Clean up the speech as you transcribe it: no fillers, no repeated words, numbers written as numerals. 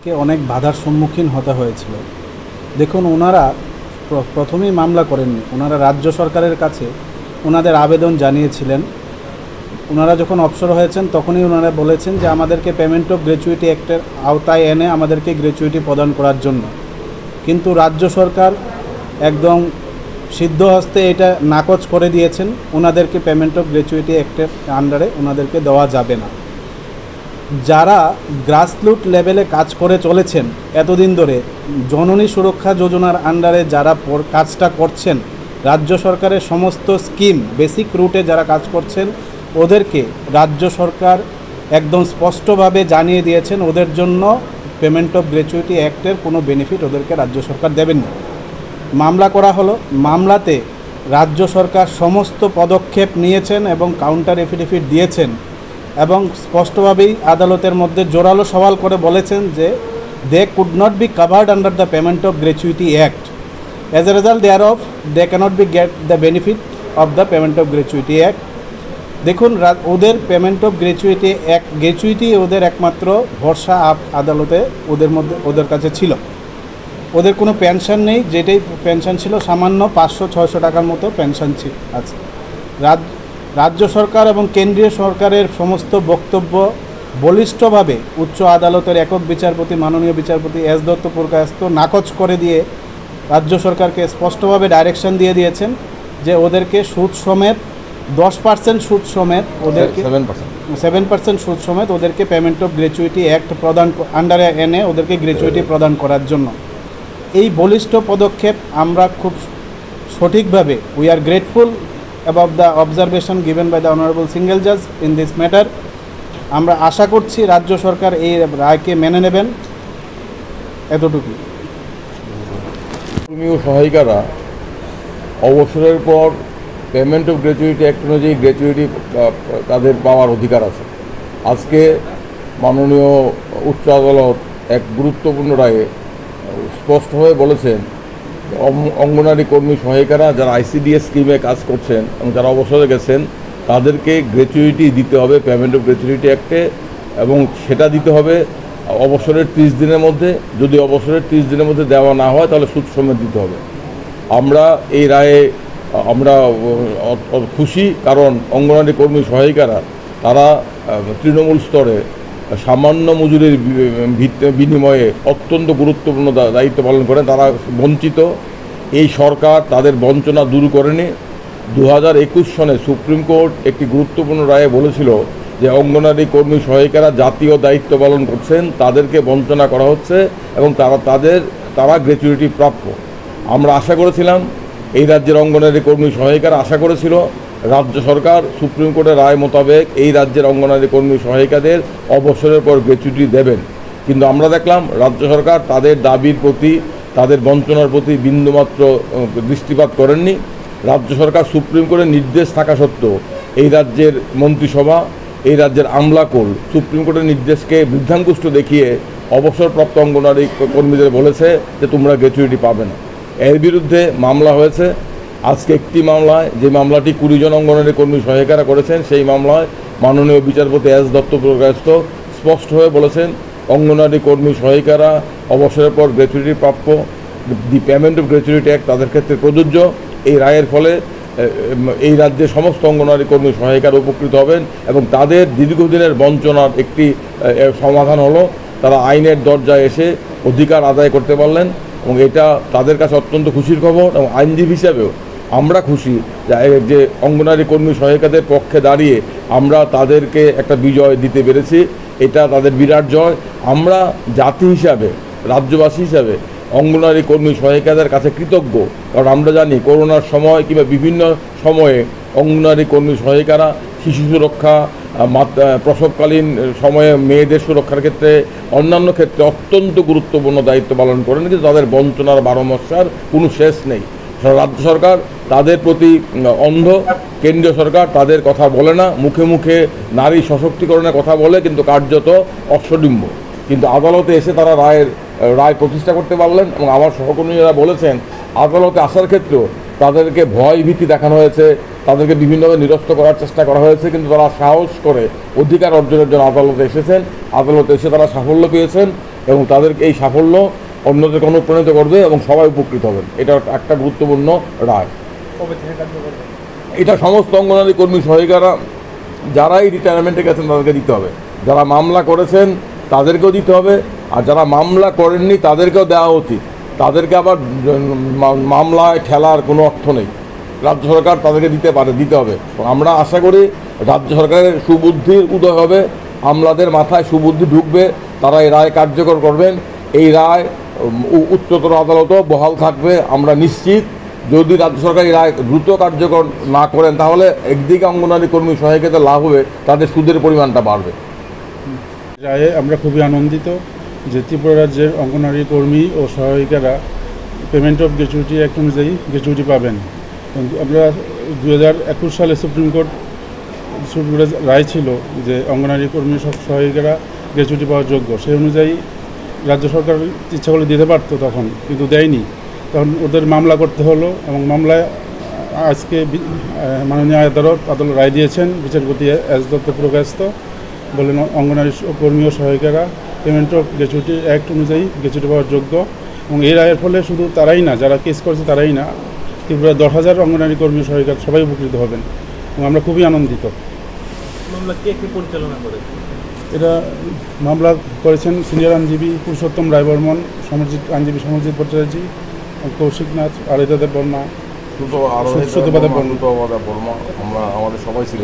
কে অনেক বাধার সম্মুখীন হতে হয়েছিল। দেখুন, ওনারা প্রথমেই মামলা করেননি, ওনারা রাজ্য সরকারের কাছে ওনাদের আবেদন জানিয়েছিলেন। ওনারা যখন অবসর হয়েছেন তখনই ওনারা বলেছেন যে আমাদেরকে পেমেন্ট অফ গ্র্যাচুইটি অ্যাক্টের আওতায় এনে আমাদেরকে গ্র্যাচুইটি প্রদান করার জন্য। কিন্তু রাজ্য সরকার একদম সিদ্ধ হস্তে এটা নাকচ করে দিয়েছেন, ওনাদেরকে পেমেন্ট অফ গ্র্যাচুইটি অ্যাক্টের আন্ডারে ওনাদেরকে দেওয়া যাবে না। যারা গ্রাসরুট লেভেলে কাজ করে চলেছেন এতদিন ধরে, জননী সুরক্ষা যোজনার আন্ডারে যারা কাজটা করছেন, রাজ্য সরকারের সমস্ত স্কিম বেসিক রুটে যারা কাজ করছেন, ওদেরকে রাজ্য সরকার একদম স্পষ্টভাবে জানিয়ে দিয়েছেন ওদের জন্য পেমেন্ট অফ গ্র্যাচুইটি অ্যাক্টের কোনো বেনিফিট ওদেরকে রাজ্য সরকার দেবেন না। মামলা করা হলো, মামলাতে রাজ্য সরকার সমস্ত পদক্ষেপ নিয়েছেন এবং কাউন্টার এফিডেভিট দিয়েছেন এবং স্পষ্টভাবেই আদালতের মধ্যে জোরালো সওয়াল করে বলেছেন যে they could not be covered under the payment of gratuity act. As a result thereof they cannot be get the benefit of the payment of gratuity act. দেখুন, ওদের পেমেন্ট অফ গ্র্যাচুইটি ওদের একমাত্র ভরসা আদালতে ওদের কাছে ছিল। ওদের কোনো পেনশন নেই, যেটাই পেনশন ছিল সামান্য 500-600 টাকার মতো পেনশন আছে। রাজ্য সরকার এবং কেন্দ্রীয় সরকারের সমস্ত বক্তব্য বলিষ্ঠভাবে উচ্চ আদালতের একক বিচারপতি মাননীয় বিচারপতি এস দত্ত পুরকায়স্থ নাকচ করে দিয়ে রাজ্য সরকারকে স্পষ্টভাবে ডাইরেকশন দিয়ে দিয়েছেন যে ওদেরকে সুদ সমেত 10% সুদ সমেত ওদেরকে 7% সুদ সমেত ওদেরকে পেমেন্ট অফ গ্র্যাচুইটি অ্যাক্ট প্রদান আন্ডারে এনে ওদেরকে গ্র্যাচুইটি প্রদান করার জন্য এই বলিষ্ঠ পদক্ষেপ আমরা খুব সঠিকভাবে we are grateful above the observation given by the honorable single judge in this matter। আমরা আশা করছি রাজ্য সরকার এই রায়কে মেনে নেবেন, এতটুকুই। কর্মী ও সহায়িকারা অবসরের পর পেমেন্ট অফ গ্র্যাচুইটি অ্যাক্ট অনুযায়ী গ্র্যাচুইটি তাদের পাওয়ার অধিকার আছে। আজকে মাননীয় উচ্চ আদালত এক গুরুত্বপূর্ণ রায়ে স্পষ্টভাবে বলেছেন অঙ্গনারী কর্মী সহায়িকারা যারা আইসিডিএস স্কিমে কাজ করছেন এবং যারা অবসরে গেছেন তাদেরকে গ্র্যাচুইটি দিতে হবে পেমেন্ট অফ গ্র্যাচুইটি অ্যাক্টে, এবং সেটা দিতে হবে অবসরের 30 দিনের মধ্যে। যদি অবসরের 30 দিনের মধ্যে দেওয়া না হয় তাহলে সুদ সমেত দিতে হবে। আমরা এই রায়ে আমরা খুশি, কারণ অঙ্গনারী কর্মী সহায়িকারা তারা তৃণমূল স্তরে সামান্য মজুরির বিনিময়ে অত্যন্ত গুরুত্বপূর্ণ দায়িত্ব পালন করেন। তারা বঞ্চিত, এই সরকার তাদের বঞ্চনা দূর করেনি। 2021 সনে সুপ্রিম কোর্ট একটি গুরুত্বপূর্ণ রায়ে বলেছিল যে অঙ্গনারী কর্মী সহায়িকারা জাতীয় দায়িত্ব পালন করছেন, তাদেরকে বঞ্চনা করা হচ্ছে এবং তারা গ্র্যাচুইটি প্রাপ্য। আমরা আশা করেছিলাম, এই রাজ্যের অঙ্গনারী কর্মী সহায়িকারা আশা করেছিল রাজ্য সরকার সুপ্রিম কোর্টের রায় মোতাবেক এই রাজ্যের অঙ্গনারী কর্মী সহায়িকাদের অবসরের পর গ্র্যাচুইটি দেবেন। কিন্তু আমরা দেখলাম রাজ্য সরকার তাদের দাবির প্রতি, তাদের বঞ্চনার প্রতি বিন্দুমাত্র দৃষ্টিপাত করেননি। রাজ্য সরকার সুপ্রিম কোর্টের নির্দেশ থাকা সত্ত্বেও এই রাজ্যের মন্ত্রিসভা, এই রাজ্যের আমলাকোল সুপ্রিম কোর্টের নির্দেশকে বৃদ্ধাঙ্গুষ্ঠ দেখিয়ে অবসরপ্রাপ্ত অঙ্গনারী কর্মীদের বলেছে যে তোমরা গ্র্যাচুইটি পাবে না। এর বিরুদ্ধে মামলা হয়েছে। আজকে একটি মামলায়, যে মামলাটি 20 জন অঙ্গনারী কর্মী সহায়িকারা করেছেন, সেই মামলায় মাননীয় বিচারপতি এস দত্ত পুরকায়স্থ স্পষ্টভাবে বলেছেন অঙ্গনারী কর্মী সহায়িকারা অবসরের পর গ্র্যাচুইটি প্রাপ্য, দি পেমেন্ট অফ গ্র্যাচুইটি অ্যাক্ট তাদের ক্ষেত্রে প্রযোজ্য। এই রায়ের ফলে এই রাজ্যের সমস্ত অঙ্গনারী কর্মী সহায়িকারা উপকৃত হবেন এবং তাদের দীর্ঘদিনের বঞ্চনার একটি সমাধান হলো। তারা আইনের দরজায় এসে অধিকার আদায় করতে পারলেন এবং এটা তাদের কাছে অত্যন্ত খুশির খবর। এবং আইনজীবী হিসাবেও আমরা খুশি যে অঙ্গনারী কর্মী সহায়িকাদের পক্ষে দাঁড়িয়ে আমরা তাদেরকে একটা বিজয় দিতে পেরেছি। এটা তাদের বিরাট জয়। আমরা জাতি হিসাবে, রাজ্যবাসী হিসাবে অঙ্গনারী কর্মী সহায়িকাদের কাছে কৃতজ্ঞ, কারণ আমরা জানি করোনার সময় কিংবা বিভিন্ন সময়ে অঙ্গনারী কর্মী সহায়িকারা শিশু সুরক্ষা, প্রসবকালীন সময়ে মেয়েদের সুরক্ষার ক্ষেত্রে, অন্যান্য ক্ষেত্রে অত্যন্ত গুরুত্বপূর্ণ দায়িত্ব পালন করেন, কিন্তু তাদের বঞ্চনার 12 মশার কোনো শেষ নেই। রাজ্য সরকার তাদের প্রতি অন্ধ, কেন্দ্রীয় সরকার তাদের কথা বলে না, মুখে মুখে নারী সশক্তিকরণের কথা বলে কিন্তু কার্যত অশ্বডিম্ব। কিন্তু আদালতে এসে তারা রায় প্রতিষ্ঠা করতে পারলেন এবং আমার সহকর্মীরা বলেছেন আদালতে আসার ক্ষেত্রেও তাদেরকে ভয় ভীতি দেখানো হয়েছে, তাদেরকে বিভিন্নভাবে নিরস্ত করার চেষ্টা করা হয়েছে, কিন্তু তারা সাহস করে অধিকার অর্জনের জন্য আদালতে এসেছেন। আদালতে এসে তারা সাফল্য পেয়েছেন এবং তাদের এই সাফল্য অন্যদের অনুপ্রাণিত করবে এবং সবাই উপকৃত হবেন। এটা একটা গুরুত্বপূর্ণ রায়। এটা সমস্ত অঙ্গনারী কর্মী সহায়িকারা যারাই রিটায়ারমেন্টে গেছেন তাদেরকে দিতে হবে, যারা মামলা করেছেন তাদেরকেও দিতে হবে, আর যারা মামলা করেননি তাদেরকেও দেওয়া উচিত। তাদেরকে আবার মামলায় ঠেলার কোনো অর্থ নেই, রাজ্য সরকার তাদেরকে দিতে হবে। আমরা আশা করি রাজ্য সরকারের সুবুদ্ধির উদয় হবে, আমলাদের মাথায় সুবুদ্ধি ঢুকবে, তারা এই রায় কার্যকর করবেন। এই রায় উচ্চতর আদালতও বহাল থাকবে আমরা নিশ্চিত। যদি রাজ্য সরকার এই রায় দ্রুত কার্যকর না করেন তাহলে একদিকে অঙ্গনারী কর্মী সহায়িকাদের লাভ হবে, তাদের সুদের পরিমাণটা বাড়বে। রায়ে আমরা খুবই আনন্দিত যে ত্রিপুরা রাজ্যের অঙ্গনারী কর্মী ও সহায়িকারা পেমেন্ট অফ গ্র্যাচুইটি অ্যাক্ট অনুযায়ী গ্র্যাচুইটি পাবেন। আমরা 2021 সালে সুপ্রিম কোর্টের রায় ছিল যে অঙ্গনারী কর্মী সহায়িকারা গ্র্যাচুইটি পাওয়ার যোগ্য। সেই অনুযায়ী রাজ্য সরকার ইচ্ছা করলে দিতে পারতো তখন, কিন্তু দেয়নি। তখন ওদের মামলা করতে হলো এবং মামলায় আজকে মাননীয় আদালত রায় দিয়েছেন। বিচারপতি এস দত্ত পুরকায়স্থ বলেন অঙ্গনারী কর্মী ও সহায়িকারা পেমেন্ট অফ গ্র্যাচুইটি অ্যাক্ট অনুযায়ী গ্র্যাচুইটি পাওয়ার যোগ্য। এবং এই রায়ের ফলে শুধু তারাই না, যারা কেস করেছে তারাই না, ত্রিপুরা 10,000 অঙ্গনারী কর্মী সহায়িকা সবাই উপকৃত হবেন এবং আমরা খুবই আনন্দিত। মামলা কে পরিচালনা করে? এটা মামলা করেছেন সিনিয়র আইনজীবী পুরুষোত্তম রায় বর্মন, আইনজীবী সমরজিৎ ভট্টাচার্য, কৌশিক নাথ, আরিতা দেব বর্মা, সুতোবাদা বর্মা, আমরা আমাদের সবাই ছিল।